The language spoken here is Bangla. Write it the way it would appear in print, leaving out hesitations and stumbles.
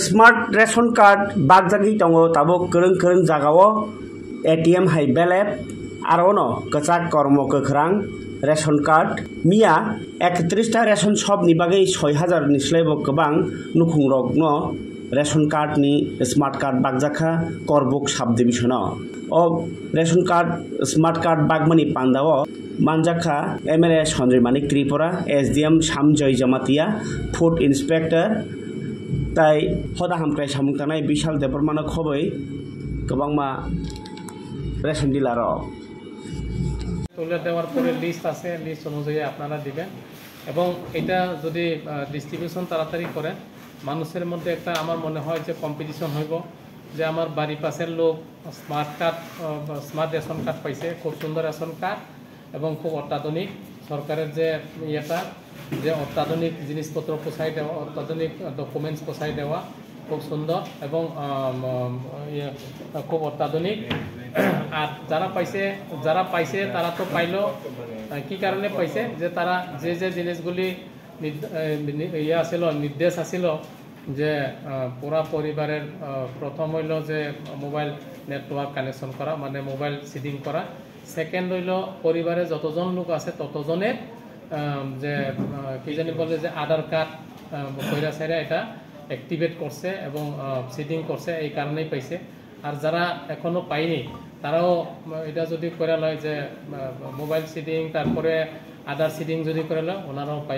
स्मार्ट रेशन कार्ड बागजागि दङ ताबो गोरों जागाओ ATM हाय बेलेब आरो न कचाक कर्म गोख्रां रेशन कार्ड मिया 31 रेशन शप नि बागै 6000 निस्लायबो गोबां नुखुंरक न रेशन कार्ड नि स्मार्ट कार्ड बागजाखा करबुक सब डिविजन अ रेशन कार्ड स्मार्ट कार्ड बागमनि पांदाव मानजाखा MLA सन्जय मानिक त्रिपुरा SDM सामजय जमातिया फूड इंस्पेक्टर তাই হদা হামক্রাই সামুংতানাই বিশাল দেবরমানো খবই গোबांमा রেশন ডিলার তুলে দেওয়ার পরে লিস্ট আছে লিস্ট অনুযায়ী আপনারা দিবেন এবং এটা যদি ডিস্ট্রিবিউশন তাড়াতাড়ি করে মানুষের মধ্যে একটা আমার মনে হয় যে কম্পিটিশন হইব যে আমার বাড়ি পাশের লোক স্মার্ট রেশন কার্ড পাইছে খুব সুন্দর রেশন কার্ড এবং খুব অত্যাধুনিক সরকারের যে ইয়েটা যে অত্যাধুনিক জিনিসপত্র পোষাই দেওয়া অত্যাধুনিক ডকুমেন্টস পোষাই দেওয়া খুব সুন্দর এবং খুব অত্যাধুনিক আর যারা পাইছে তারা তো পাইলো কি কারণে পাইছে যে তারা যে জিনিসগুলি ইয়ে আসিল নির্দেশ আসিল যে পুরা পরিবারের প্রথম হইল যে মোবাইল নেটওয়ার্ক কানেকশন করা মানে মোবাইল সিডিং করা সেকেন্ড হইল পরিবারে যতজন লোক আছে ততজনের যে কি জানি বলে যে আধার কার্ড কইরা সাইরা এটা অ্যাক্টিভেট করছে এবং সিডিং করছে এই কারণেই পাইছে আর যারা এখনো পায়নি তারাও এটা যদি করে লয় যে মোবাইল সিডিং তারপরে আধার সিডিং যদি করে লয় ওনারাও পাইবে।